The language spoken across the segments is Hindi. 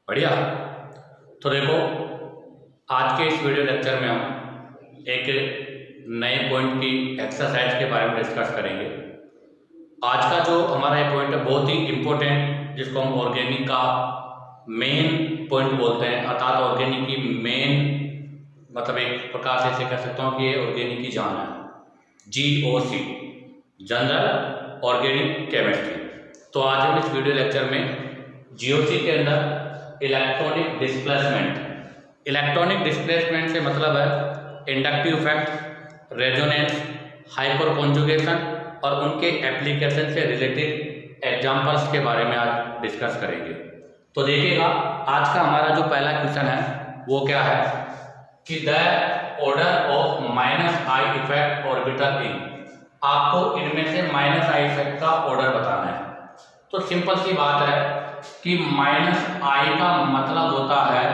बढ़िया। तो देखो, आज के इस वीडियो लेक्चर में हम एक नए पॉइंट की एक्सरसाइज के बारे में डिस्कस करेंगे। आज का जो हमारा ये पॉइंट है बहुत ही इम्पोर्टेंट, जिसको हम ऑर्गेनिक का मेन पॉइंट बोलते हैं, अर्थात ऑर्गेनिक की मेन मतलब एक प्रकार से ऐसे कह सकता हूँ कि ये ऑर्गेनिक की जान है, GOC, जनरल ऑर्गेनिक केमिस्ट्री। तो आज हम इस वीडियो लेक्चर में GOC के अंदर इलेक्ट्रॉनिक डिस्प्लेसमेंट से मतलब है inductive effect, resonance, hyper conjugation और उनके एप्लीकेशन से रिलेटेड एग्जांपल्स के बारे में आज डिस्कस करेंगे। तो देखिएगा, आज का हमारा जो पहला क्वेश्चन है वो क्या है कि the order of -i effect orbital इन, आपको इनमें से -i इफेक्ट का ऑर्डर बताना है। तो सिंपल सी बात है कि -i का मतलब होता है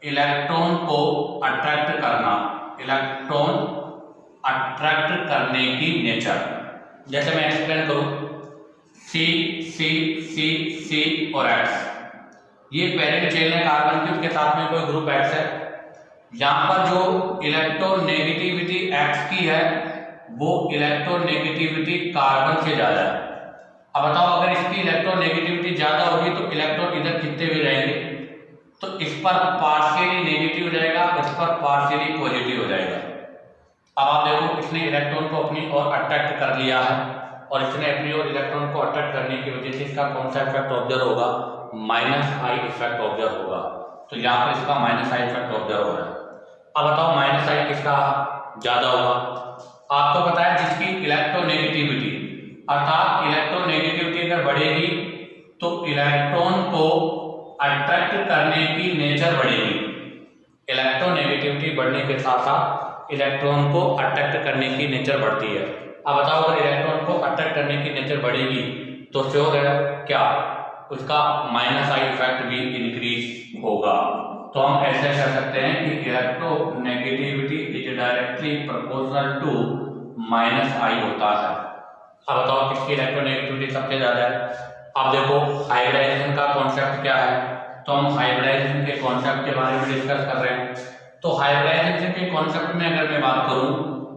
इलेक्ट्रॉन को अट्रैक्ट करना, इलेक्ट्रॉन अट्रैक्ट करने की नेचर। जैसे मैं एक्सप्लेन करूं, C और X, ये पेरेंट चेन है कार्बन की, उसके साथ में कोई ग्रुप X है। यहाँ पर जो इलेक्ट्रोनेगेटिविटी X की है वो इलेक्ट्रोनेगेटिविटी कार्बन से ज्यादा है। अब बताओ, अगर इसकी इलेक्ट्रोनेगेटिविटी ज्यादा होगी तो इलेक्ट्रॉन इधर कितने भी रहेंगे, तो इस पर पार्शियली नेगेटिव रहेगा, इस पर पार्शियली पॉजिटिव हो जाएगा। अब आप देखो, इसने इलेक्ट्रॉन को अपनी ओर अट्रैक्ट कर लिया है और इसने अपनी ओर इलेक्ट्रॉन को अट्रैक्ट करने की वजह से इसका कौन सा इफेक्ट ऑब्जर्व होगा, -i इफेक्ट ऑब्जर्व होगा। तो यहाँ पर इसका -i इफेक्ट ऑब्जर्व हो रहा है। अब बताओ -i किसका ज्यादा होगा। आपको पता है जिसकी इलेक्ट्रोनेगेटिविटी, अर्थात इलेक्ट्रोनेगेटिविटी अगर बढ़ेगी तो इलेक्ट्रॉन को अट्रैक्ट करने की नेचर बढ़ेगी। इलेक्ट्रोनेगेटिविटी बढ़ने के साथ साथ इलेक्ट्रॉन को अट्रैक्ट करने की नेचर बढ़ती है। अब बताओ, अगर इलेक्ट्रॉन को अट्रैक्ट करने की नेचर बढ़ेगी तो श्योर है क्या उसका -i इफेक्ट भी इंक्रीज होगा। तो हम ऐसे कह सकते हैं कि electronegativity is directly proportional to -i होता है। अब बताओ किसकी इलेक्ट्रोनेगेटिविटी सबसे ज्यादा है। अब देखो, हाइब्रिडाइजेशन का कॉन्सेप्ट क्या है, तो हम हाइब्रिडाइजेशन के कॉन्सेप्ट के बारे में डिस्कस कर रहे हैं। तो हाइब्रिडाइजेशन के कॉन्सेप्ट में अगर मैं बात करूं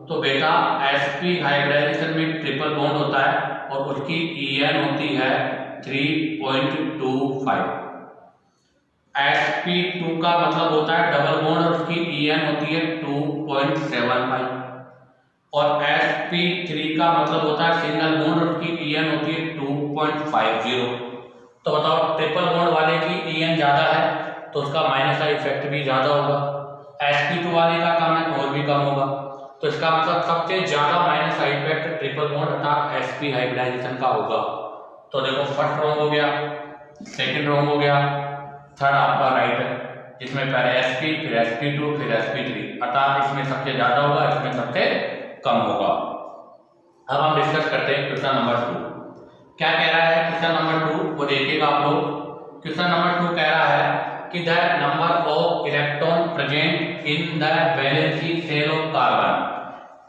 तो बेटा sp हाइब्रिडाइजेशन में ट्रिपल बॉन्ड होता है और उसकी En होती है 3.25। sp2 का मतलब होता है डबल बॉन्ड और उसकी En होती है 2.75 और sp3 का मतलब होता है सिंगल बॉन्ड और उसकी En होती है 2.50। तो बताओ, ट्रिपल बॉन्ड वाले की En ज्यादा है तो उसका -i इफेक्ट भी ज्यादा होगा, sp2 वाले का कम है तो और भी कम होगा। तो इसका मतलब सबसे ज्यादा -i इफेक्ट ट्रिपल बॉन्ड अर्थात sp हाइब्रिडाइजेशन का होगा। तो देखो, फर्स्ट रॉन्ग हो गया, सेकंड रॉन्ग हो गया, थर्ड आपका राइट है, जिसमें पहले sp फिर sp2 फिर sp3, अर्थात इसमें सबसे ज्यादा होगा, इसमें सबसे कम होगा। अब हम डिस्कस करते हैं क्वेश्चन नंबर 2 क्या कह रहा है। क्वेश्चन नंबर 2 वो देखिएगा आप लोग। क्वेश्चन नंबर 2 कह रहा है कि the number of electron present in the valency shell of carbon,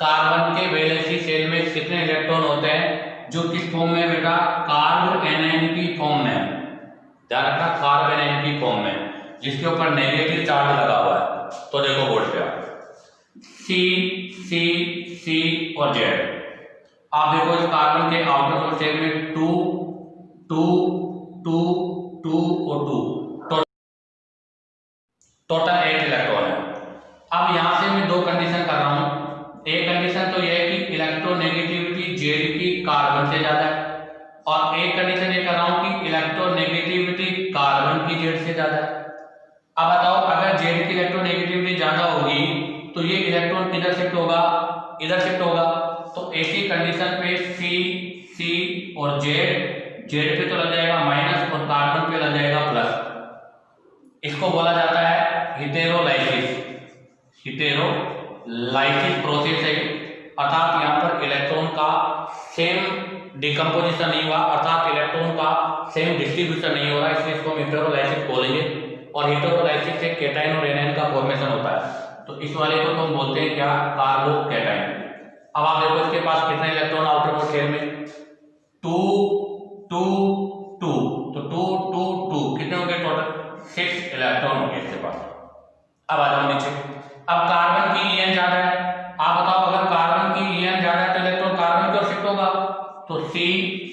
carbon के वैलेंसी सेल में कितने इलेक्ट्रॉन होते हैं, जो किस फॉर्म में बेटा, कार्ब एनायन की फॉर्म में, ध्यान रखना कार्ब एनायन की फॉर्म में, जिसके ऊपर नेगेटिव चार्ज लगा हुआ है। तो देखो बोर्ड पे C और Z। आप देखो, इस कार्बन के आउटर मोस्ट शेल में 2 2 2 2 और 2 टोटल 8 इलेक्ट्रॉन है। अब यहां से मैं दो कंडीशन कर रहा हूं। एक कंडीशन तो यह है कि इलेक्ट्रोनेगेटिविटी Z की कार्बन से ज्यादा है, और एक कंडीशन ये कर रहा हूं कि इलेक्ट्रोनेगेटिविटी कार्बन की Z से ज्यादा है। अब बताओ, अगर Z की इलेक्ट्रोनेगेटिविटी ज्यादा होगी तो ये इलेक्ट्रॉन किधर शिफ्ट होगा, इधर शिफ्ट होगा। तो ऐसी कंडीशन पे C और Z पे तो लग जाएगा माइनस और कार्बन पे लग जाएगा प्लस। इसको बोला जाता है हिटेरोलाइसिस प्रोसेस है। अर्थात यहाँ पर इलेक्ट्रॉन का सेम डिकम्पोजिशन नहीं हुआ, अर्थात इलेक्ट्रॉन का सेम डिस्ट्रीब्यूशन नहीं हो रहा, इसलिए इसको हिटेरोलाइसिस बोलेंगे। और हिटेरोलाइसिस से केटाइन और एनायन का फॉर्मेशन होता है, तो इस वाले को हम बोलते हैं क्या, कार्बोकैटायन। अब आप देखो, इसके पास कितने इलेक्ट्रॉन आउटर मोस्ट शेल में, 2 2 2, तो 2 2 2 कितने हो गए टोटल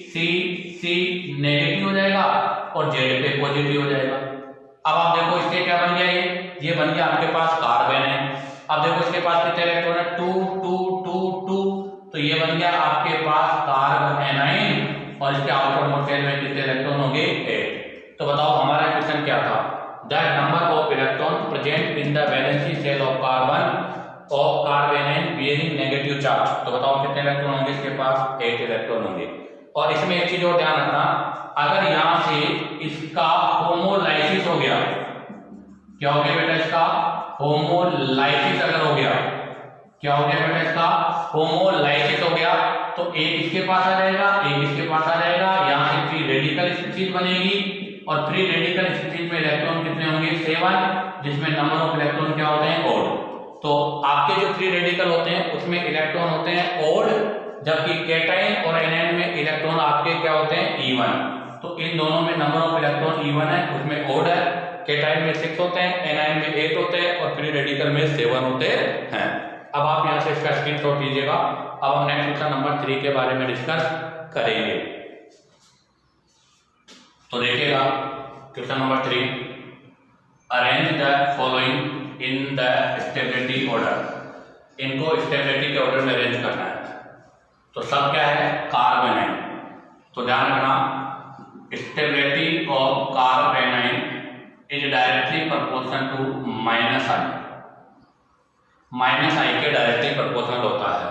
सी सी नेगेटिव हो जाएगा और जेड पे पॉजिटिव हो जाएगा। अब आप देखो इसके क्या बन गया, ये बन गया आपके पास कार्बन है। अब देखो इसके पास कितने इलेक्ट्रॉन है, 2 2 2 2, तो ये बन गया आपके पास कार्बन एनाइन और इसके आउटर मोस्ट शेल में कितने इलेक्ट्रॉन होंगे, 8। तो बताओ हमारा क्वेश्चन क्या था, the number of electron present in the valency shell of carbanion bearing negative charge. तो बताओ कितने इलेक्ट्रॉन होंगे इसके पास, 8 इलेक्ट्रॉन होंगे। और इसमें एक चीज और ध्यान रखना, अगर यहां से इसका होमोलाइसिस हो गया, क्या हो गया बेटा, इसका होमोलाइसिस अगर हो गया, क्या हो गया बेटा, इसका होमोलाइसिस हो गया, तो एक इसके पास आ जाएगा, एक इसके पास आ जाएगा, यहाँ से फ्री रेडिकल स्पीशीज बनेगी और फ्री रेडिकल स्पीशीज में इलेक्ट्रॉन कितने होंगे, 7, जिसमें नंबर ऑफ इलेक्ट्रॉन क्या होते हैं, ओड। तो आपके जो फ्री रेडिकल होते हैं उसमें इलेक्ट्रॉन होते हैं ओड, जबकि कैटाइन और एनायन में इलेक्ट्रॉन आपके क्या होते हैं, इवन। तो इन दोनों में नंबर ऑफ इलेक्ट्रॉन इवन है, उसमें ओड है। कैटाइन में 6 होते हैं, एनायन में 8 होते हैं और फ्री रेडिकल में 7 होते हैं। अब आप यहां से इसका स्क्रीनशॉट लीजिएगा। अब हम नेक्स्ट क्वेश्चन नंबर 3 के बारे में डिस्कस करेंगे। तो देखिएगा question number 3, arrange the following in the stability order. इनको स्टेबिलिटी के ऑर्डर में अरेंज करना है। तो सब क्या है, कार्बेनाइन। तो ध्यान रखना, stability of carbanion is directly proportional to minus I. Minus I के डायरेक्टली प्रोपोर्शनल होता है।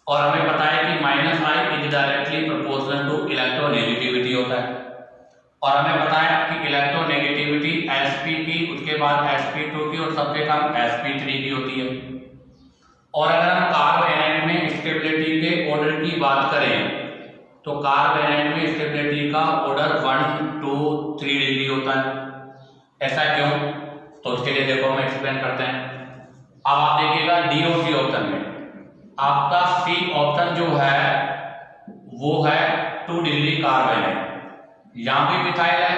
और हमें पता है कि minus I is directly proportional to electronegativity होता है। और हमें पता है कि इलेक्ट्रोनेगेटिविटी sp की, उसके बाद sp2 की और सबसे कम sp3 की होती है। और अगर हम कार्बेनाइन में स्टेबिलिटी के ऑर्डर की बात करें तो कार्बेनाइन में स्टेबिलिटी का ऑर्डर 1 2 3 डिग्री होता है। ऐसा क्यों, तो उसके लिए देखो हम एक्सप्लेन करते हैं। अब आप देखिएगा डी और सी ऑप्शन में आपका सी ऑप्शन जो है वो है 2 डिग्री कार्बेनाइन। यहाँ भी मिथाइल है,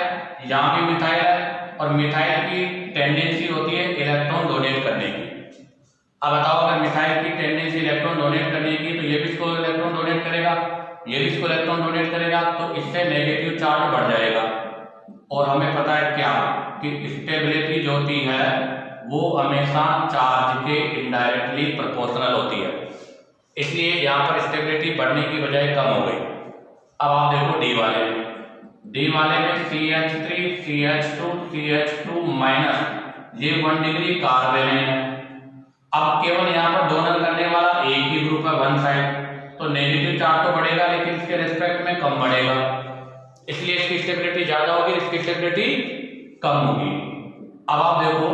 यहाँ भी मिथाइल है, और मिथाइल की टेंडेंसी होती है इलेक्ट्रॉन डोनेट करने की। अब बताओ, अगर मिथाइल की टेंडेंसी इलेक्ट्रॉन डोनेट करने की, तो ये भी इसको इलेक्ट्रॉन डोनेट करेगा, ये भी इसको इलेक्ट्रॉन डोनेट करेगा, तो इससे नेगेटिव चार्ज बढ़ जाएगा। और हमें पता है क्या कि स्टेबिलिटी जो होती है वो हमेशा चार्ज के इनडायरेक्टली प्रोपोर्शनल होती है, इसलिए यहाँ पर स्टेबिलिटी बढ़ने की बजाय कम हो गई। अब आप देखो डी वाले में, डी वाले में CH3 CH2 CH2 माइनस, ये 1 डिग्री कार्बेनाइन है। अब केवल यहाँ पर डोनर करने वाला एक ही ग्रुप है, वन साइड, तो नेगेटिव चार्ज तो बढ़ेगा लेकिन इसके रिस्पेक्ट में कम बढ़ेगा, इसलिए इसकी स्टेबिलिटी ज्यादा होगी, इसकी स्टेबिलिटी कम होगी। अब आप देखो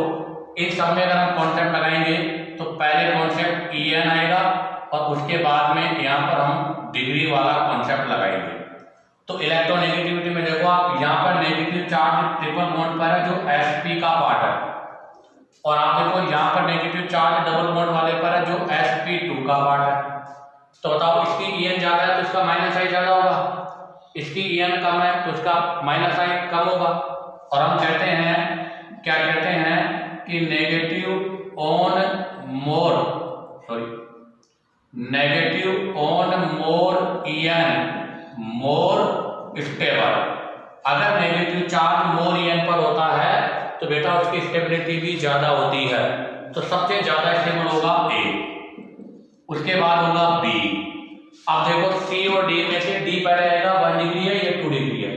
इस सब में अगर हम कॉन्सेप्ट लगाएंगे तो पहले कॉन्सेप्ट En आएगा और उसके बाद में यहाँ पर हम डिग्री वाला कॉन्सेप्ट लगाएंगे। तो इलेक्ट्रोनेगेटिविटी में देखो आप, यहाँ पर नेगेटिव चार्ज ट्रिपल बॉन्ड पर है जो sp का पार्ट है, और आप देखो यहाँ पर नेगेटिव चार्ज डबल बॉन्ड वाले पर है जो sp2 का पार्ट है। तो बताओ इसकी En ज्यादा है तो इसका माइनस आई ज्यादा होगा, इसकी En कम है तो इसका माइनस आई कम होगा। और हम कहते हैं, क्या कहते हैं कि negative on more En more stable. अगर नेगेटिव चार्ज मोर En पर होता है तो बेटा उसकी स्टेबिलिटी भी ज्यादा होती है। तो सबसे ज्यादा स्टेबल होगा A, उसके बाद होगा B। अब देखो C और D में से D पहले आएगा, 1 डिग्री है, ये 2 डिग्री है,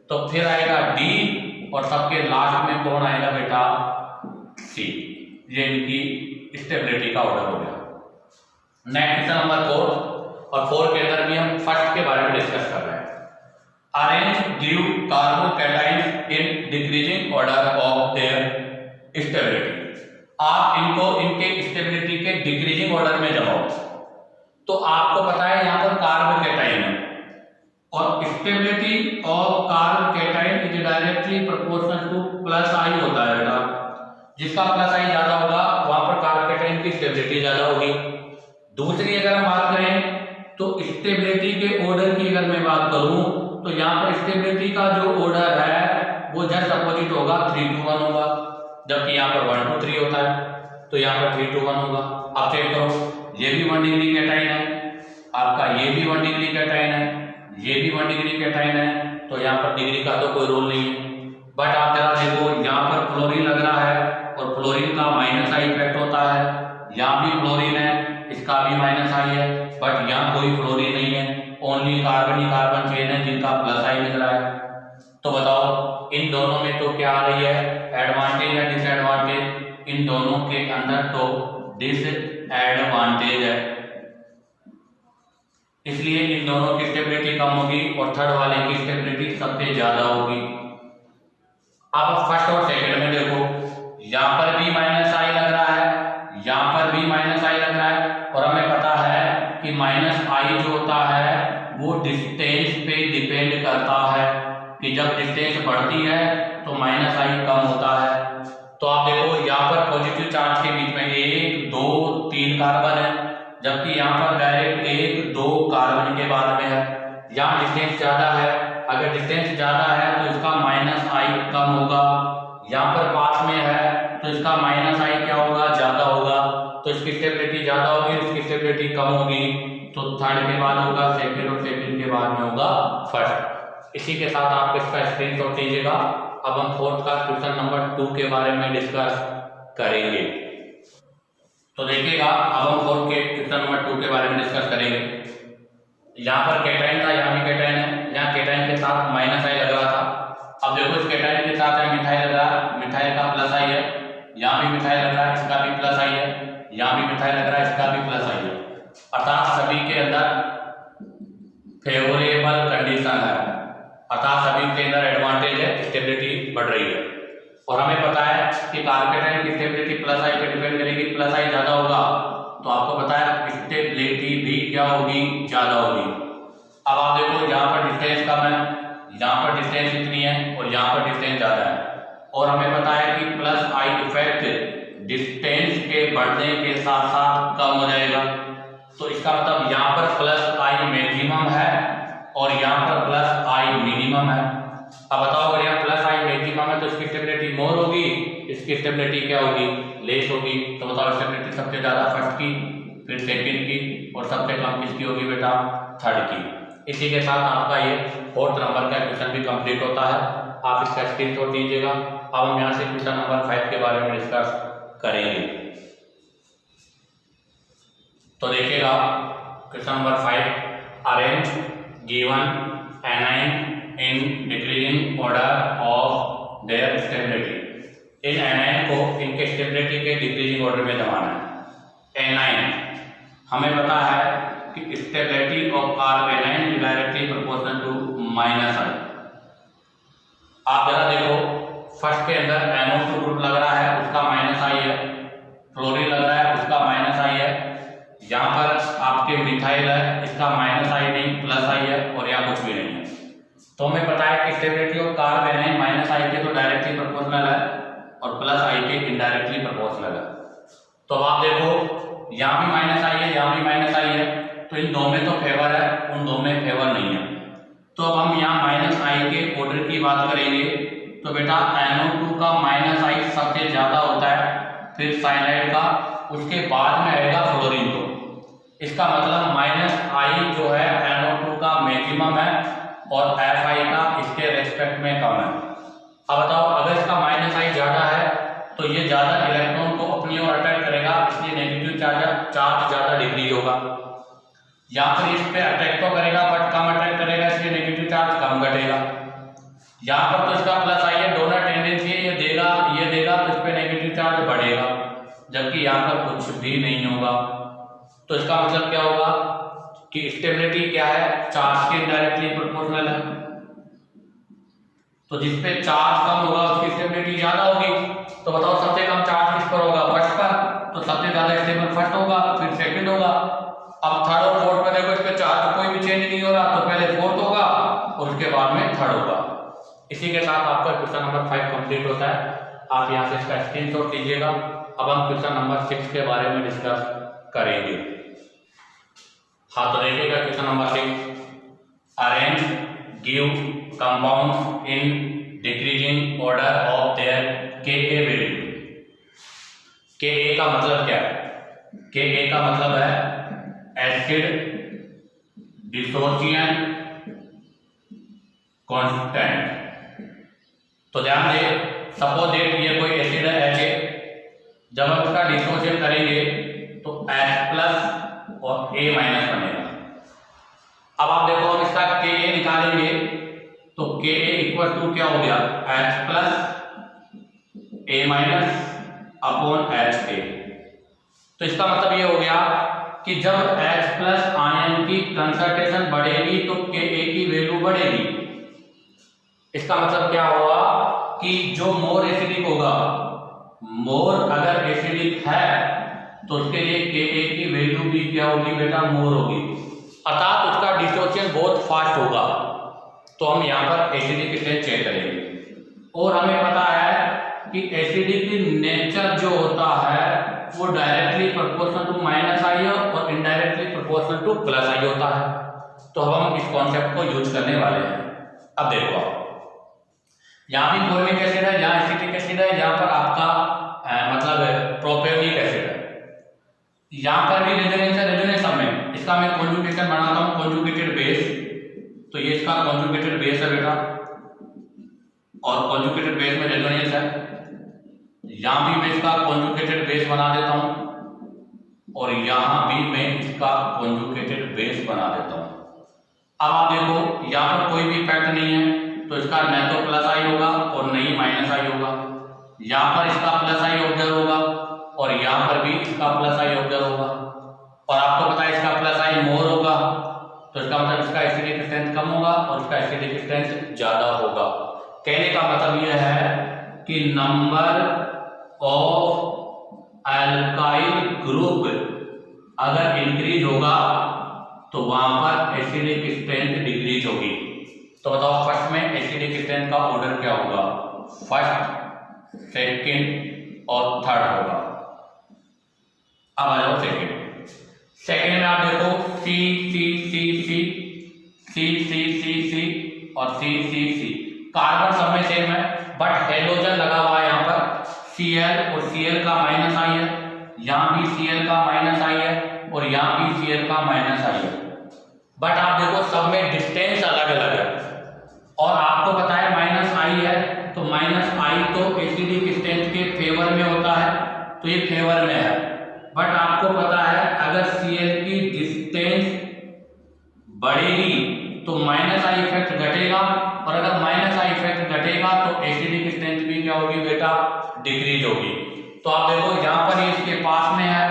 तो फिर आएगा D, और सबके लास्ट में कौन आएगा बेटा, C। ये इनकी स्टेबिलिटी का ऑर्डर हो गया। नेक्स्ट क्वेश्चन नंबर 4, और 4 के अंदर भी हम फर्स्ट के बारे में डिस्कस कर रहे हैं। Arrange give carbocation in decreasing order of their stability. आप इनको इनके स्टेबिलिटी के डिक्रीजिंग ऑर्डर में जमाओ। तो आपको पता है यहाँ पर कार्बोकैटायन है, और stability of carbocation is directly proportional to plus I होता है बेटा। जिसका प्लस आई ज्यादा होगा वहां पर कार्बोकैटायन की स्टेबिलिटी ज्यादा होगी। दूसरी अगर हम बात करें तो स्टेबिलिटी के ऑर्डर की अगर मैं बात करूं तो यहाँ पर स्टेबिलिटी का जो ऑर्डर है वो जस्ट अपोजिट होगा, 3 to 1 होगा, जबकि यहाँ पर 1 to 3 होता है, तो यहाँ पर 3 to 1 होगा। आप चेक करो, ये भी 1 डिग्री कैटायन है, आपका ये भी 1 डिग्री कैटायन है, ये भी 1 डिग्री कैटाइन है, तो यहाँ पर डिग्री का तो कोई रोल नहीं है। बट आप जरा देखो, यहाँ पर फ्लोरीन लग रहा है और फ्लोरीन का माइनस आई इफेक्ट होता है, यहाँ भी फ्लोरीन है, इसका भी माइनस आई है, बट यहाँ कोई फ्लोरीन नहीं है, ओनली कार्बन ही कार्बन चेन है जिनका प्लस आई मिल रहा है। तो बताओ इन दोनों में तो क्या आ रही है, एडवांटेज या डिसएडवांटेज? इन दोनों के अंदर तो डिसएडवांटेज है, इसलिए इन दोनों की स्टेबिलिटी कम होगी और थर्ड वाले की स्टेबिलिटी सबसे ज्यादा होगी। अब फर्स्ट और सेकंड में देखो, यहाँ पर भी माइनस आई लग रहा है, यहाँ पर भी माइनस आई लग रहा है, और हमें पता है कि माइनस आई जो होता है वो डिस्टेंस पे डिपेंड करता है कि जब डिस्टेंस बढ़ती है तो माइनस आई कम होता है। तो आप देखो यहाँ पर पॉजिटिव चार्ज के बीच में 1 2 3 कार्बन है, जबकि यहाँ पर डायरेक्ट 1 2 कार्बन के बाद में है। यहाँ डिस्टेंस ज्यादा है, अगर डिस्टेंस ज्यादा है तो इसका माइनस आई कम होगा, यहाँ पर पास में है तो इसका माइनस आई क्या होगा, ज्यादा होगा, तो इसकी स्टेबिलिटी ज्यादा होगी, इसकी स्टेबिलिटी कम होगी। तो थर्ड के बाद होगा सेकंड और सेकंड के बाद में होगा फर्स्ट। इसी के साथ आप इसका स्क्रीनशॉट लीजिएगा। अब हम फोर्थ का क्वेश्चन नंबर 2 के बारे में डिस्कस करेंगे। तो देखिएगा, अब हम फोर्थ के क्वेश्चन नंबर 2 के बारे में डिस्कस करेंगे। यहाँ पर कैटाइन था, यहाँ भी कैटाइन है, यहाँ कैटाइन के साथ माइनस आई लग रहा था। अब देखो इस कैटाइन के साथ मिथाइल लग रहा है, मिथाइल का प्लस आई है, यहाँ भी मिथाइल लग रहा है, इसका भी प्लस आई है, यहाँ भी मिथाइल लग रहा है, इसका भी प्लस आई है, अर्थात सभी के अंदर फेवरेबल कंडीशन है, अर्थात सभी के अंदर एडवांटेज है, स्टेबिलिटी बढ़ रही है। और हमें पता है कि कार्बेटाइन की स्टेबिलिटी प्लस आई पे डिपेंड करेगी, प्लस आई ज्यादा होगा तो आपको पता है स्टेबिलिटी भी क्या होगी, ज्यादा होगी। अब आप देखो यहाँ पर डिस्टेंस कम है, यहाँ पर डिस्टेंस इतनी है और यहाँ पर डिस्टेंस ज्यादा है, और हमें पता है कि प्लस आई इफेक्ट डिस्टेंस के बढ़ने के साथ साथ कम हो जाएगा। तो इसका मतलब यहाँ पर प्लस आई मैक्सिमम है और यहाँ पर प्लस आई मिनिमम है। अब बताओ, अगर यहाँ प्लस आई मैक्सिमम है तो इसकी स्टेबिलिटी मोर होगी, इसकी स्टेबिलिटी क्या होगी, लेस होगी। तो बताओ स्टेबिलिटी सबसे ज्यादा फर्स्ट की, फिर सेकंड की, और सबसे कम किसकी होगी बेटा, थर्ड की। इसी के साथ आपका ये फोर्थ नंबर का क्वेश्चन भी कंप्लीट होता है। आप इसका स्क्रीनशॉट लीजिएगा। अब हम यहाँ से क्वेश्चन नंबर 5 के बारे में डिस्कस करेंगे। तो देखिएगा question number 5, arrange given A9 in decreasing order of their stability. In A9 को इनके स्टेबिलिटी के डिक्रीजिंग ऑर्डर में जमाना है। एनाइन हमें पता है कि stability of carbanion is directly proportional to minus I. आप जरा देखो, फर्स्ट के अंदर NO2 ग्रुप लग रहा है, उसका माइनस आई है, फ्लोरीन लग रहा है, उसका माइनस आई है, यहाँ पर आपके मिथाइल है, इसका माइनस आई नहीं प्लस आई है, और यहाँ कुछ भी नहीं है। तो हमें पता है कि स्टेबिलिटी ऑफ कार्बेनाइन माइनस आई के तो डायरेक्टली प्रोपोर्शनल है और प्लस आई के इनडायरेक्टली प्रोपोर्शनल है। तो अब आप देखो, यहाँ भी माइनस आई है, यहाँ भी माइनस आई है, तो इन दो में तो फेवर है, उन दो में फेवर नहीं है। तो अब हम यहाँ माइनस आई के ऑर्डर की बात करेंगे तो बेटा NO2 का माइनस आई सबसे ज्यादा होता है, फिर साइनाइड का, उसके बाद में आएगा फ्लोरीन। तो इसका मतलब माइनस आई जो है NO2 का मैक्सिमम है और Fi का इसके रेस्पेक्ट में कम है। अब बताओ, अगर इसका माइनस आई ज्यादा है तो ये ज्यादा इलेक्ट्रॉन को अपनी ओर अट्रैक्ट करेगा, इसलिए नेगेटिव चार्ज ज्यादा डिक्रीज होगा। यहाँ पर इस पे अट्रैक्ट तो करेगा बट कम अट्रैक्ट करेगा, इसलिए नेगेटिव चार्ज कम घटेगा। यहाँ पर तो इसका प्लस आई है, डोनर टेंडेंसी है, ये देगा तो इस पे नेगेटिव चार्ज बढ़ेगा, जबकि यहाँ पर कुछ भी नहीं होगा। तो इसका मतलब क्या होगा कि स्टेबिलिटी क्या है, चार्ज के डायरेक्टली प्रोपोर्शनल है। तो जिस पे चार्ज कम होगा उसकी स्टेबिलिटी ज्यादा होगी। तो बताओ सबसे कम चार्ज किस पर होगा, फर्स्ट पर, तो सबसे ज्यादा स्टेबल फर्स्ट होगा, फिर सेकंड होगा। अब थर्ड और फोर्थ में देखो, इस पे चार्ज कोई भी चेंज नहीं हो रहा, तो पहले फोर्थ होगा और उसके बाद में थर्ड होगा। इसी के साथ आपका क्वेश्चन नंबर 5 कंप्लीट होता है। आप यहाँ से इसका स्क्रीनशॉट लीजिएगा। अब हम क्वेश्चन नंबर 6 के बारे में डिस्कस करेंगे। हाँ, तो देखिएगा question number 6, arrange give compounds in decreasing order of their Ka value. Ka का मतलब क्या है, Ka का मतलब है एसिड डिसोसिएशन कांस्टेंट। तो ध्यान दे, सपोज दैट ये कोई एसिड है HA, जब हम इसका डिसोसिएशन करेंगे तो H प्लस और A माइनस बनेगा। अब आप देखो हम इसका Ka निकालेंगे तो Ka इक्वल टू क्या हो गया, H plus A minus upon HA। तो इसका मतलब ये हो गया कि जब H प्लस आयन की कंसंट्रेशन बढ़ेगी तो Ka की वैल्यू बढ़ेगी। इसका मतलब क्या हुआ कि जो मोर एसिडिक होगा, मोर अगर एसिडिक है तो उसके लिए Ka की वैल्यू भी क्या होगी बेटा, मोर होगी, अर्थात उसका डिसोसिएशन बहुत फास्ट होगा। तो हम यहाँ पर एसिडिक स्ट्रेंथ चेक करेंगे और हमें पता है कि एसिडिक नेचर जो होता है वो डायरेक्टली प्रोपोर्शनल टू माइनस आई और indirectly proportional to plus I होता है। तो हम इस कॉन्सेप्ट को यूज करने वाले हैं। अब देखो आप, यहाँ भी फॉर्मिक एसिड है, यहाँ एसिटिक एसिड है, यहाँ पर आपका मतलब प्रोपेनिक एसिड है, यहाँ पर भी रेजोनेंस है। रेजोनेंस में इसका मैं कॉन्जुगेशन बनाता हूँ, कॉन्जुगेटेड बेस। तो ये इसका कॉन्जुगेटेड बेस है बेटा, और कॉन्जुगेटेड बेस में रेजोनेंस है। यहाँ भी मैं इसका कॉन्जुगेटेड बेस बना देता हूँ और यहाँ भी मैं इसका कॉन्जुगेटेड बेस बना देता हूँ। अब आप देखो यहाँ पर कोई भी इफेक्ट नहीं है तो इसका न तो प्लस आई होगा और न ही माइनस आई होगा। यहाँ पर इसका प्लस आई ऑब्जर्व होगा और यहाँ पर भी इसका प्लस आई ऑब्जर्व होगा। और आपको पता है इसका प्लस आई मोर होगा, तो इसका मतलब इसका एसिडिक स्ट्रेंथ कम होगा और इसका एसिडिक स्ट्रेंथ ज्यादा होगा। कहने का मतलब यह है कि नंबर ऑफ अल्काइल ग्रुप अगर इंक्रीज होगा तो वहां पर एसिडिक स्ट्रेंथ डिक्रीज होगी। तो बताओ फर्स्ट में एसिडिक स्ट्रेंथ का ऑर्डर क्या होगा, फर्स्ट, सेकंड और थर्ड होगा। अब आ जाओ सेकंड। सेकंड में आप देखो सी सी सी सी सी सी सी सी और सी सी सी, कार्बन सब में सेम है बट हेलोजन लगा हुआ है यहाँ पर Cl और Cl का माइनस आई है, यहाँ भी Cl का माइनस आई है और यहाँ भी Cl का माइनस आई है। बट आप देखो सब में डिस्टेंस अलग अलग है और आपको पता है माइनस आई है तो माइनस आई तो एसिडिक स्ट्रेंथ के फेवर में होता है, तो ये फेवर में है। बट आपको पता है अगर Cl की डिस्टेंस बढ़ेगी तो माइनस आई इफेक्ट घटेगा और अगर माइनस आई इफेक्ट घटेगा तो एसिडिक स्ट्रेंथ भी क्या होगी बेटा, डिक्रीज होगी। तो आप देखो यहाँ पर ये इसके पास में है,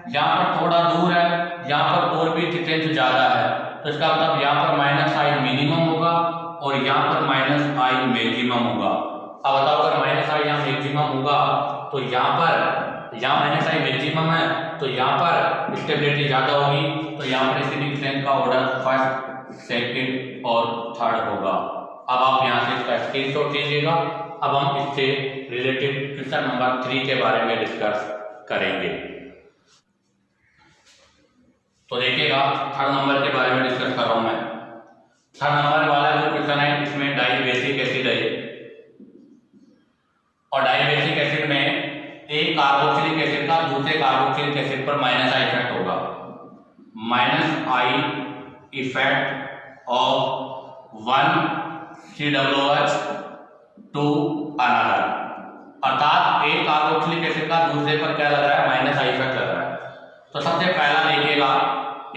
यहाँ पर थोड़ा दूर है, यहाँ पर और भी डिस्टेंस ज्यादा है, तो इसका मतलब यहाँ पर माइनस आई मिनिमम होगा और यहाँ पर माइनस आई मैक्सिमम होगा। अब बताओ अगर माइनस आई यहाँ मैक्सिमम होगा तो यहाँ माइनस आई मैक्सिमम है तो यहाँ पर स्टेबिलिटी ज्यादा होगी, तो यहाँ पर एसिडिक स्ट्रेंथ का ऑर्डर फर्स्ट, सेकंड और थर्ड होगा। अब आप यहाँ से इसका स्क्रीनशॉट लीजिएगा। अब हम इससे रिलेटेड क्वेश्चन नंबर 3 के बारे में डिस्कस करेंगे। तो देखिएगा थर्ड नंबर के बारे में डिस्कस कर रहा हूं मैं। थर्ड नंबर वाला जो क्वेश्चन है इसमें डाइबेसिक एसिड है और डाइबेसिक एसिड में एक कार्बोक्सिलिक एसिड का दूसरे कार्बोक्सिलिक एसिड पर माइनस आई इफेक्ट होगा, minus I effect of one COOH to another, अर्थात एक कार्बोक्सिलिक एसिड का दूसरे पर क्या लग रहा है, माइनस आई इफेक्ट लग रहा है। तो सबसे पहला देखिएगा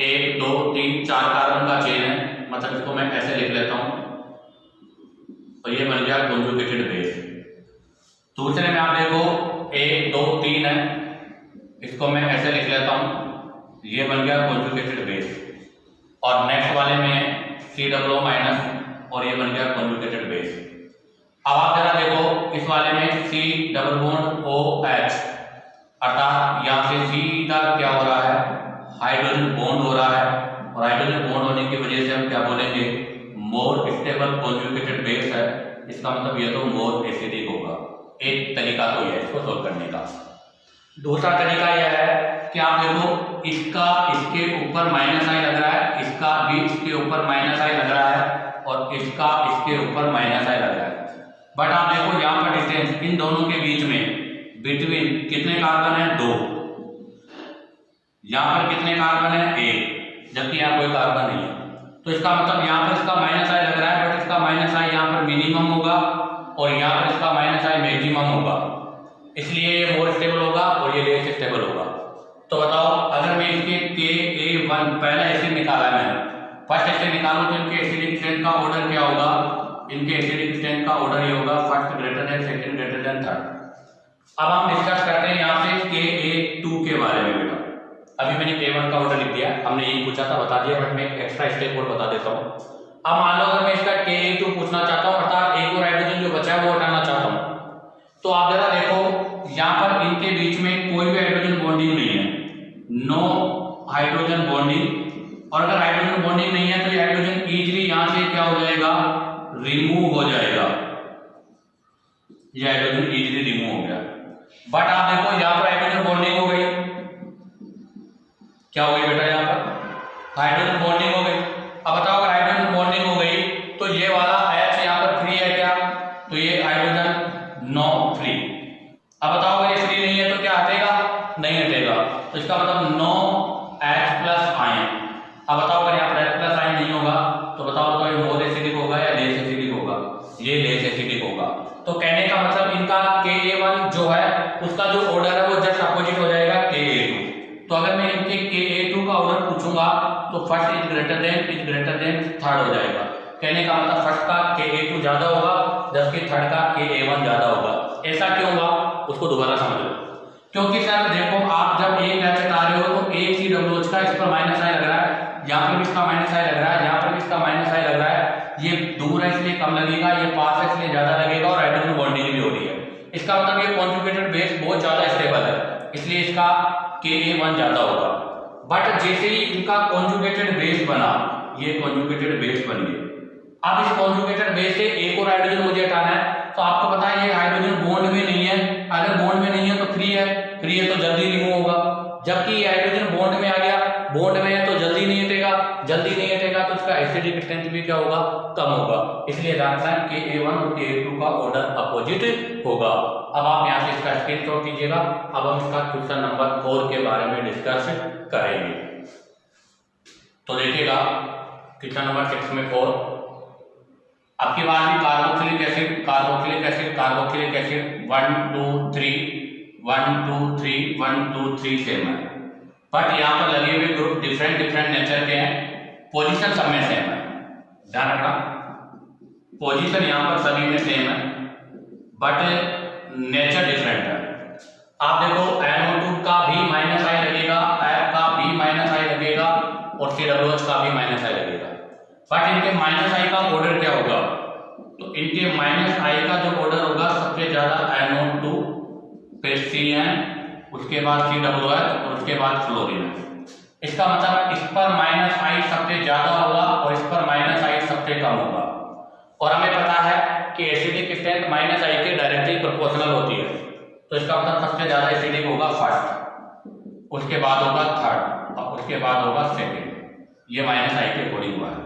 1 2 3 4 कार्बन का चेन है, मतलब इसको मैं ऐसे लिख लेता हूं तो ये बन गया कॉन्जुगेटेड बेस। दूसरे में आप देखो 1 2 3 है, इसको मैं ऐसे लिख लेता हूं, ये बन गया कॉन्जुगेटेड बेस। और नेक्स्ट वाले में COO माइनस और ये बन गया कॉन्जुगेटेड बेस। अब आप जरा देखो इस वाले में C डबल बॉन्ड OH, अर्थात यहाँ से सीधा क्या हो रहा है, हाइड्रोजन बॉन्ड हो रहा है और हाइड्रोजन बॉन्ड होने की वजह से हम क्या बोलेंगे, मोर स्टेबल कॉन्जुगेटेड बेस है, इसका मतलब ये तो मोर एसिडिक होगा। एक तरीका तो यह है इसको सोल्व करने का। दूसरा तरीका यह है कि आप देखो इसका इसके ऊपर माइनस आई लग रहा है, इसका भी इसके ऊपर माइनस आई लग रहा है और इसका इसके ऊपर माइनस आई लग रहा है। बट आप देखो यहाँ पर डिस्टेंस इन दोनों के बीच में बिटवीन कितने कार्बन है, 2, यहाँ पर कितने कार्बन है, 1, जबकि यहाँ कोई कार्बन नहीं है। तो इसका मतलब यहाँ पर इसका माइनस आई लग रहा है बट इसका माइनस आई यहाँ मिनिमम होगा और यहाँ पर इसका माइनस आई मैक्सिमम होगा, इसलिए ये मोर स्टेबल होगा और ये लेस स्टेबल होगा। तो बताओ अगर मैं इसके Ka1 पहला एसिड निकाला है, मैंने फर्स्ट एसिड निकालूं तो इनके एसिडिक स्ट्रेंथ का ऑर्डर क्या होगा, इनके एसिडिक स्ट्रेंथ का ऑर्डर ये होगा first greater than second greater than third. अब हम डिस्कस करते हैं यहाँ से Ka2 के बारे में। बेटा अभी मैंने K1 का ऑर्डर लिख दिया, हमने यही पूछा था बता दिया, बट मैं एक एक्स्ट्रा स्टेप और बता देता हूँ। अब मान लो अगर मैं इसका Ka2 पूछना चाहता हूँ, अर्थात एक और हाइड्रोजन जो बचा है वो हटाना चाहता हूँ, तो आप जरा देखो यहाँ पर इनके बीच में कोई भी हाइड्रोजन बॉन्डिंग नहीं है, नो हाइड्रोजन बॉन्डिंग। और अगर हाइड्रोजन बॉन्डिंग नहीं है तो ये हाइड्रोजन इजीली यहाँ से क्या हो जाएगा, रिमूव हो जाएगा, ये हाइड्रोजन इजीली रिमूव हो गया। बट आप देखो यहाँ पर हाइड्रोजन बॉन्डिंग हो गई, क्या हो गई बेटा, यहाँ पर हाइड्रोजन बॉन्डिंग हो गई। अब बताओ अगर हाइड्रोजन बॉन्डिंग हो गई तो ये वाला H यहाँ पर फ्री है क्या, तो ये हाइड्रोजन नो फ्री। अब बताओ अगर ये फ्री नहीं है तो क्या हटेगा, नहीं हटेगा, तो इसका मतलब नो H प्लस आयन। अब बताओ अगर यहाँ पर H प्लस आयन नहीं होगा तो बताओ तो ये मोर एसिडिक होगा या लेस एसिडिक होगा, ये लेस एसिडिक होगा। तो कहने का मतलब इनका Ka1 जो है उसका जो ऑर्डर है वो जस्ट अपोजिट हो जाएगा Ka2। तो अगर मैं इनके Ka2 का ऑर्डर पूछूंगा तो first is greater than third हो जाएगा। कहने का मतलब फर्स्ट का Ka2 ज्यादा होगा जबकि थर्ड का Ka1 ज्यादा होगा। ऐसा क्यों होगा उसको दोबारा समझ लो, क्योंकि सर देखो आप जब एक H हटा रहे हो तो एक COH का इस पर माइनस आई लग रहा है, यहाँ पर भी इसका माइनस आई लग रहा है, यहाँ पर भी इसका माइनस आई लग रहा है। ये दूर है इसलिए कम लगेगा, ये पास है इसलिए ज्यादा लगेगा, और हाइड्रोजन बॉन्डिंग भी हो रही है। इसका मतलब ये कॉन्जुगेटेड बेस बहुत ज्यादा स्टेबल है, इसलिए इसका Ka1 ज्यादा होगा। बट जैसे ही इनका कॉन्जुगेटेड बेस बना, ये कॉन्जुगेटेड बेस बन गए, अब इस कॉन्जुगेटेड बेस से एक और हाइड्रोजन मुझे हटाना है, तो आपको पता है ये हाइड्रोजन बॉन्ड में नहीं है, अगर बॉन्ड में नहीं है तो फ्री है तो जल्दी रिमूव होगा, जबकि ये हाइड्रोजन बॉन्ड में आ गया, बॉन्ड में है तो जल्दी नहीं हटेगा, तो इसका एसिडिक स्ट्रेंथ भी क्या होगा, कम होगा। इसलिए आंसर Ka1 और Ka2 का ऑर्डर अपोजिट होगा। अब आप यहाँ से इसका स्क्रीनशॉट कीजिएगा। अब हम इसका क्वेश्चन नंबर 4 के बारे में डिस्कस करेंगे। तो देखिएगा क्वेश्चन नंबर 6 में 4, आपकी बात भी कार्बोक्सिलिक एसिड 1 2 3 सेम है, बट यहाँ पर लगे हुए ग्रुप डिफरेंट नेचर के हैं, पोजीशन सब में सेम है, ध्यान रखना पोजीशन यहाँ पर सभी में सेम है बट नेचर डिफरेंट है। आप देखो NO2 का भी माइनस आई लगेगा, F का भी माइनस आई लगेगा और COH का भी माइनस आई लगेगा, बट इनके माइनस आई का ऑर्डर क्या होगा, तो इनके माइनस आई का जो ऑर्डर होगा सबसे ज्यादा NO2 फिर CN, उसके बाद COH और उसके बाद फ्लोरीन। इसका मतलब इस पर माइनस आई सबसे ज्यादा होगा और इस पर माइनस आई सबसे कम होगा। और हमें पता है कि एसिडिक स्ट्रेंथ माइनस आई के डायरेक्टली प्रोपोर्शनल होती है, तो इसका मतलब सबसे ज्यादा एसिडिक होगा फर्स्ट, उसके बाद होगा थर्ड और उसके बाद होगा सेकेंड। ये माइनस आई के अकॉर्डिंग हुआ है।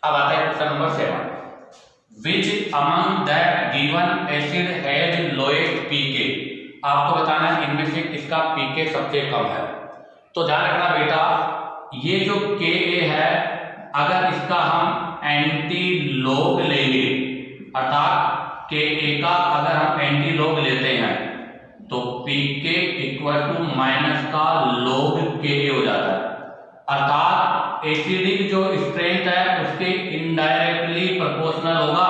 अब आता है question number 7, which among that given acid has lowest pK। आपको बताना है इनमें से किसका pK सबसे कम है। तो ध्यान रखना बेटा, ये जो Ka है अगर इसका हम एंटी लॉग लेंगे, अर्थात Ka का अगर हम एंटी लॉग लेते हैं तो pK इक्वल टू माइनस का log Ka हो जाता है, अर्थात एसिडिक जो स्ट्रेंथ है उसके इनडायरेक्टली प्रोपोर्शनल होगा,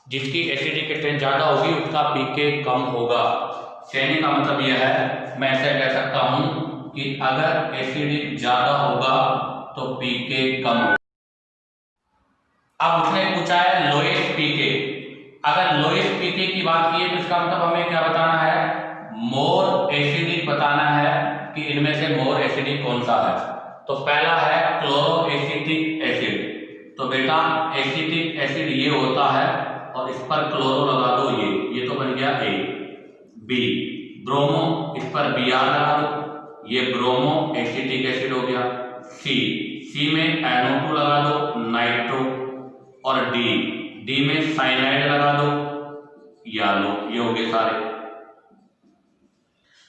जिसकी एसिडिक स्ट्रेंथ ज्यादा होगी उसका pK कम होगा। कहने का मतलब यह है, मैं ऐसे कह सकता हूं कि अगर एसिडिक ज्यादा होगा तो pK कम होगा। अब उसने पूछा है लोएस्ट pK, अगर लोएस्ट pK की बात की है तो इसका मतलब हमें क्या बताना है, मोर एसिडिक बताना है कि इनमें से मोर एसिडिक कौन सा है। तो पहला है क्लोरोएसिटिक एसिड, तो बेटा एसिटिक एसिड ये होता है और इस पर क्लोरो लगा दो, ये तो बन गया A। B ब्रोमो, इस पर Br लगा दो, ये ब्रोमो एसिटिक एसिड हो गया। C में NO2 लगा दो, नाइट्रो, और D में साइनाइड लगा दो, यालो, ये हो गए सारे।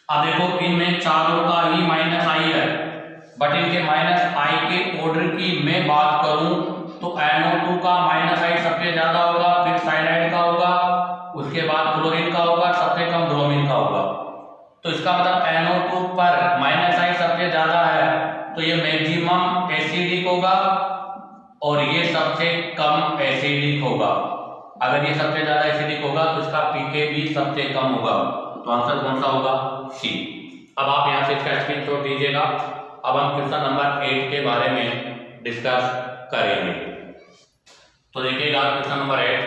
अब देखो इनमें चारों का ही माइनस आई है, बट इनके माइनस आई के ऑर्डर की मैं बात करूं तो NO2 का माइनस आई सबसे ज्यादा होगा, इसका मतलब NO2 पर -I सबसे ज्यादा है तो ये मैक्सिमम एसिडिक होगा और ये सबसे कम एसिडिक होगा। अगर ये सबसे ज्यादा एसिडिक होगा तो इसका pK भी सबसे कम होगा। तो आंसर कौन सा होगा? सी। अब आप यहाँ से इसका स्क्रीनशॉट दीजिएगा। अब हम क्वेश्चन नंबर 8 के बारे में डिस्कस करेंगे। तो देखिएगा question number 8,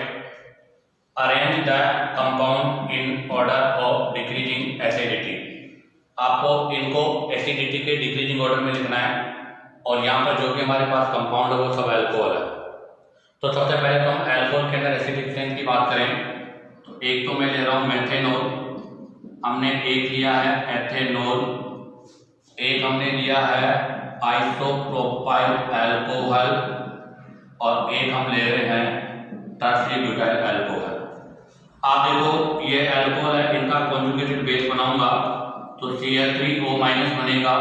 arrange the compound in order of decreasing acidity. आपको इनको एसिडिटी के डिक्रीजिंग ऑर्डर में लिखना है और यहाँ पर जो भी हमारे पास कंपाउंड है वो सब अल्कोहल है। तो सबसे पहले तो हम अल्कोहल के अंदर एसिडिक स्ट्रेंथ की बात करें तो एक तो मैं ले रहा हूँ मेथेनॉल, हमने एक लिया है एथेनॉल, एक हमने लिया है आइसोप्रोपाइल अल्कोहल और एक हम ले रहे हैं टर्सरी ब्यूटाइल अल्कोहल। आप देखो ये अल्कोहल है, इनका कॉन्जुगेटेड बेस बनाऊंगा तो Cl3O- बनेगा,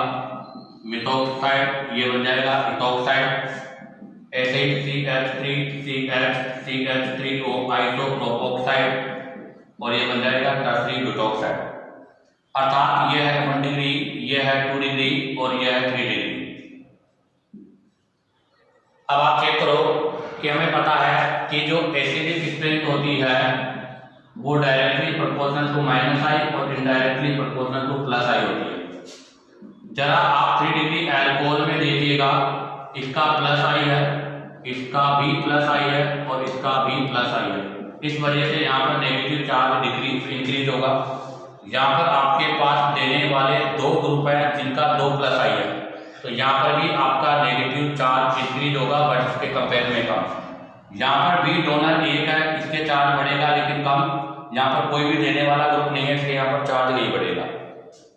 मिथॉक्साइड ये बन जाएगा इथॉक्साइड, ऐसे ही CH3CH3O आइसोप्रोपोक्साइड और ये बन जाएगा टर्सरी ब्यूटॉक्साइड। अर्थात ये है 1 डिग्री, ये है 2 डिग्री और ये है 3 डिग्री। अब आप चेक करो कि हमें पता है कि जो एसिडिक स्ट्रेंथ होती है वो डायरेक्टली प्रोपोर्शनल टू -I और इनडायरेक्टली प्रोपोर्शनल टू +I होती है। जरा आप 3 डिग्री अल्कोहल में देखिएगा, इसका +I है, इसका भी +I है और इसका भी +I है। इस वजह से यहाँ पर नेगेटिव चार्ज इंक्रीज होगा। यहाँ पर आपके पास देने वाले 2 ग्रुप है जिनका 2 +I है तो यहाँ पर भी आपका नेगेटिव चार्ज इंक्रीज होगा बट इसके कंपेयर में कम। यहाँ पर भी डोनर एक है, इसके चार्ज बढ़ेगा लेकिन कम। यहाँ पर कोई भी देने वाला ग्रुप नहीं है इसलिए यहाँ पर चार्ज नहीं बढ़ेगा।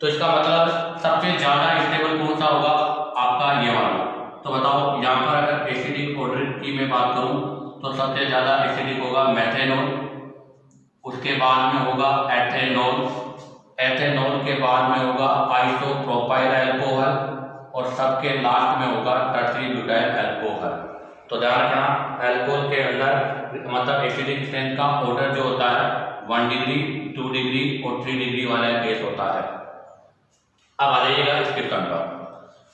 तो इसका मतलब सबसे ज्यादा स्टेबल कौन सा होगा? आपका ये वाला। तो बताओ यहाँ पर अगर एसिडिक ऑर्डर की मैं बात करूं तो सबसे ज्यादा एसिडिक होगा मेथेनॉल, उसके बाद में होगा एथेनॉल, एथेनॉल के बाद में होगा आइसोप्रोपाइल अल्कोहल और सबके लास्ट में होगा टर्सरी ब्यूटाइल अल्कोहल। तो ध्यान रखना अल्कोहल के अंदर मतलब एसिडिक स्ट्रेंथ का ऑर्डर जो होता है 1 डिग्री, 2 डिग्री और 3 डिग्री वाला बेस होता है। अब आ जाइएगा इस क्वेश्चन पर।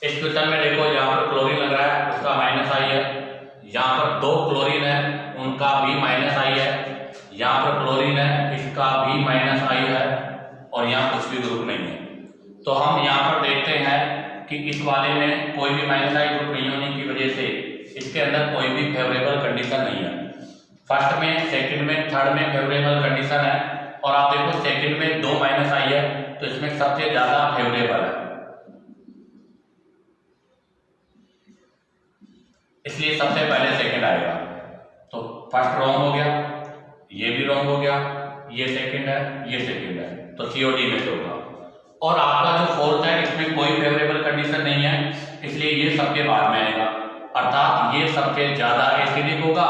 इस क्वेश्चन में देखो यहाँ पर क्लोरीन लग रहा है, उसका -I है। यहाँ पर 2 क्लोरीन है, उनका भी -I है। यहाँ पर क्लोरीन है, इसका भी -I है और यहाँ कुछ भी ग्रुप नहीं है। तो हम यहाँ पर देखते हैं कि इस वाले में कोई भी -I ग्रुप नहीं होने की वजह से इसके अंदर कोई भी फेवरेबल कंडीशन नहीं है। फर्स्ट में, सेकंड में, थर्ड में फेवरेबल कंडीशन है और आप देखो सेकंड में 2 -I है तो इसमें सबसे ज्यादा फेवरेबल है, इसलिए सबसे पहले सेकंड आएगा। तो फर्स्ट रॉन्ग हो गया, ये भी रॉन्ग हो गया, ये सेकंड है, ये सेकंड है, तो COD में से होगा। और आपका जो फोर्थ है इसमें कोई फेवरेबल कंडीशन नहीं है इसलिए ये सबके बाद में आएगा। अर्थात ये सबसे ज्यादा एसिडिक होगा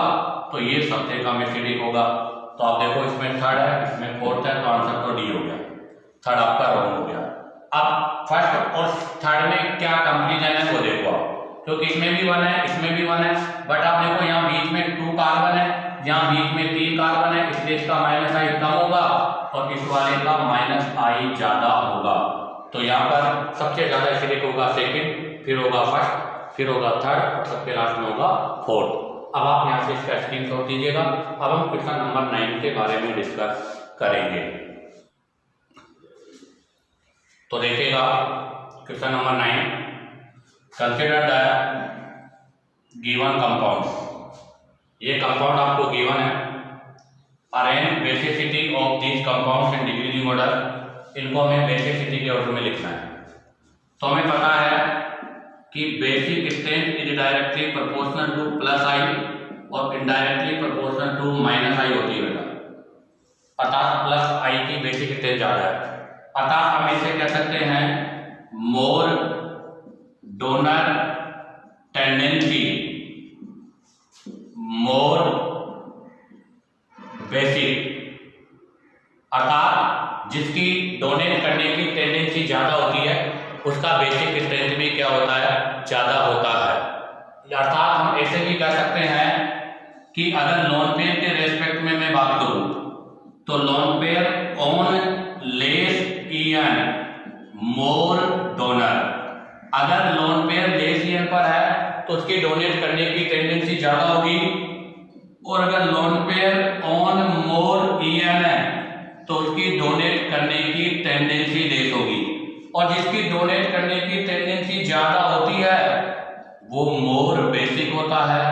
तो ये सबसे कम एसिडिक होगा। तो आप देखो इसमें थर्ड है, इसमें फोर्थ है तो आंसर तो D हो गया, थर्ड आपका रॉन्ग हो गया। अब फर्स्ट और थर्ड में क्या कंक्लूजन है वो देखो आप, क्योंकि इसमें भी 1 है, इसमें भी 1 है, बट आप देखो यहाँ बीच में 2 कार्बन है, यहाँ बीच में 3 कार्बन है, इसलिए इसका -I कम होगा और इस वाले का -I ज्यादा होगा। तो यहाँ पर सबसे ज्यादा एसिडिक होगा सेकंड, फिर होगा फर्स्ट, फिर होगा थर्ड और सबके लास्ट में होगा फोर्थ। अब आप यहाँ से इसका स्क्रीनशॉट दीजिएगा। अब हम क्वेश्चन नंबर 9 के बारे में डिस्कस करेंगे। तो देखिएगा question number 9, consider the given compound. ये कंपाउंड आपको गिवन है, arrange basicity of these compounds in decreasing order. इनको हमें बेसिसिटी के ऑर्डर में लिखना है। तो हमें पता है कि basic strength is directly proportional to +I और इनडायरेक्टली प्रोपोर्शनल टू -I होती है बेटा। अर्थात +I की बेसिक स्ट्रेंथ ज्यादा है। अर्थात हम इसे कह सकते हैं मोर डोनर टेंडेंसी, मोर बेसिक। अर्थात जिसकी डोनेट करने की टेंडेंसी ज्यादा होती है उसका बेसिक स्ट्रेंथ भी क्या होता है? ज्यादा होता है। अर्थात हम ऐसे भी कह सकते हैं कि अगर लोन पेयर के रेस्पेक्ट में मैं बात करूं तो loan pair on less EN more donor. अगर लोन पेयर लेस ईएन पर है तो उसकी डोनेट करने की टेंडेंसी ज्यादा होगी, और अगर lone pair on more EN है तो उसकी डोनेट करने की टेंडेंसी लेस होगी। और जिसकी डोनेट करने की टेंडेंसी ज्यादा होती है वो मोर बेसिक होता है,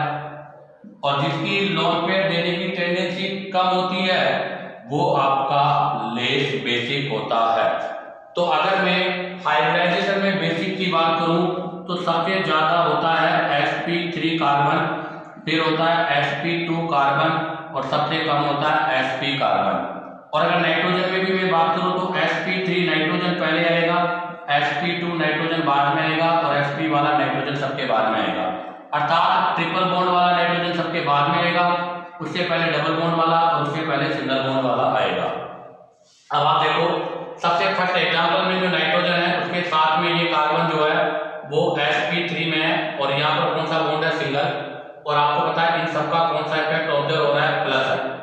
और जिसकी लोन पेयर देने की टेंडेंसी कम होती है वो आपका लेस बेसिक होता है। तो अगर मैं हाइब्रिडाइजेशन में बेसिक की बात करूं तो सबसे ज्यादा होता है sp3 कार्बन, फिर होता है sp2 कार्बन, और सबसे कम होता है sp कार्बन। और अगर नाइट्रोजन में भी मैं बात करूं तो sp3 नाइट्रोजन पहले आएगा, sp2 नाइट्रोजन बाद में आएगा, और sp वाला नाइट्रोजन सबके बाद में आएगा। अर्थात ट्रिपल बॉन्ड वाला नाइट्रोजन सबके बाद में आएगा, उससे पहले डबल बॉन्ड वाला, और उससे पहले सिंगल बॉन्ड वाला आएगा। अब आप देखो सबसे फर्स्ट एग्जांपल में जो नाइट्रोजन है उसके साथ में ये कार्बन जो है वो sp3 में है, और यहाँ पर कौन सा बॉन्ड है, सिंगल, और आपको पता है इन सबका कौन सा इफेक्ट ऑब्जर्व हो रहा है, प्लस है।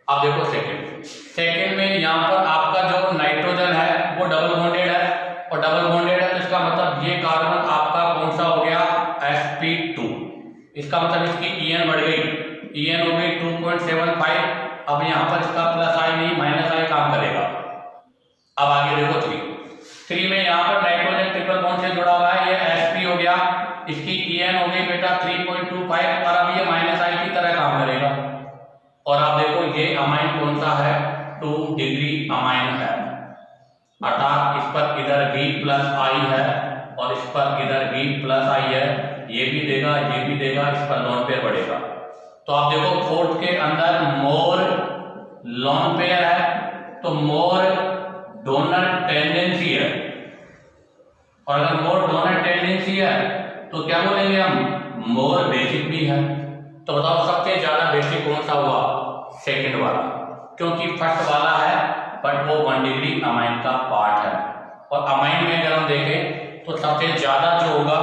अब देखो सेकंड में यहाँ पर आपका जो नाइट्रोजन है वो डबल बॉन्डेड है, और डबल बॉन्डेड है तो इसका मतलब ये कार्बन आपका कौन सा हो गया, sp2। इसका मतलब इसकी EN बढ़ गई, EN हो गई 2.75। अब यहाँ पर इसका प्लस आई नहीं माइनस आई काम करेगा। अब आगे देखो 3 में यहाँ पर नाइट्रोजन ट्रिपल बॉन्ड से जुड़ा हुआ है, ये sp हो गया, इसकी EN हो गई बेटा 3.25, और अब ये माइनस आई की तरह काम करेगा। और आप देखो ये अमाइन कौन सा है, 2 डिग्री अमाइन है, अर्थात इस पर इधर V प्लस आई है और इस पर इधर V प्लस आई है, ये भी देगा ये भी देगा, इस पर लोन पेयर बढ़ेगा। तो आप देखो फोर्थ के अंदर मोर लोन पेयर है तो मोर डोनर टेंडेंसी है, और अगर मोर डोनर टेंडेंसी है तो क्या बोलेंगे हम, मोर बेसिक भी है। तो बताओ सबसे ज्यादा बेसिक कौन सा हुआ, सेकंड वाला, क्योंकि फर्स्ट वाला है बट वो 1 डिग्री अमाइन का पार्ट है। और अमाइन में अगर हम देखें तो सबसे ज्यादा जो होगा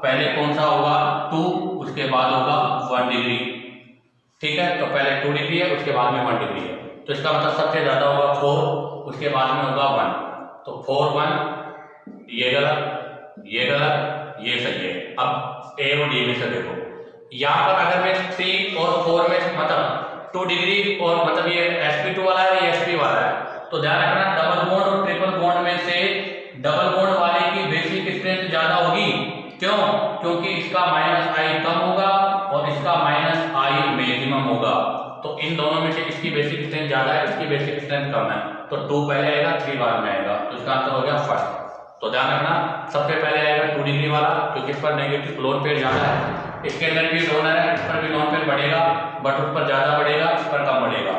पहले कौन सा होगा, 2, उसके बाद होगा 1 डिग्री, ठीक है। तो पहले 2 डिग्री है, उसके बाद में 1 डिग्री है, तो इसका मतलब सबसे ज्यादा होगा 4, उसके बाद में होगा 1। तो 4 1, ये गलत ये गलत ये सही है। अब ए और डी में से देखो, यहाँ पर अगर मैं 3 और 4 में मतलब 2 डिग्री और मतलब ये sp2 वाला है ये sp वाला है, तो ध्यान रखना डबल बॉन्ड और ट्रिपल बॉन्ड में से डबल बॉन्ड वाले की बेसिक स्ट्रेंथ ज्यादा होगी। क्यों? क्योंकि इसका माइनस आई कम होगा और इसका माइनस आई मैक्सिमम होगा। तो इन दोनों में से इसकी बेसिक स्ट्रेंथ ज्यादा है, इसकी बेसिक स्ट्रेंथ कम है, तो 2 पहले आएगा 3 बाद में आएगा, तो इसका आंसर हो गया फर्स्ट। तो ध्यान रखना सबसे पहले आएगा 2 डिग्री वाला, क्योंकि इस पर नेगेटिव लोन पेयर ज्यादा है, इसके अंदर भी डोनर है, इस पर भी लोन पेयर बढ़ेगा बट उस पर ज्यादा बढ़ेगा, इस पर कम बढ़ेगा।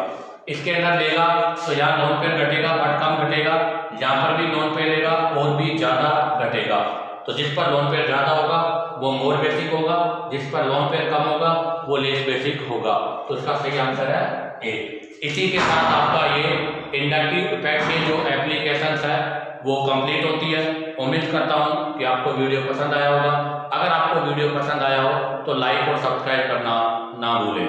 इसके अंदर लेगा तो यहाँ लोन पेयर घटेगा बट कम घटेगा, यहाँ पर भी लोन पेयर लेगा और भी ज्यादा घटेगा। तो जिस पर लोन पेयर ज्यादा होगा वो मोर बेसिक होगा, जिस पर लोन पेयर कम होगा वो लेस बेसिक होगा। तो इसका सही आंसर है ए। इसी के साथ आपका ये इंडक्टिव इफेक्ट की जो एप्लीकेशंस है वो कंप्लीट होती है। उम्मीद करता हूँ कि आपको वीडियो पसंद आया होगा। अगर आपको वीडियो पसंद आया हो तो लाइक और सब्सक्राइब करना ना भूलें।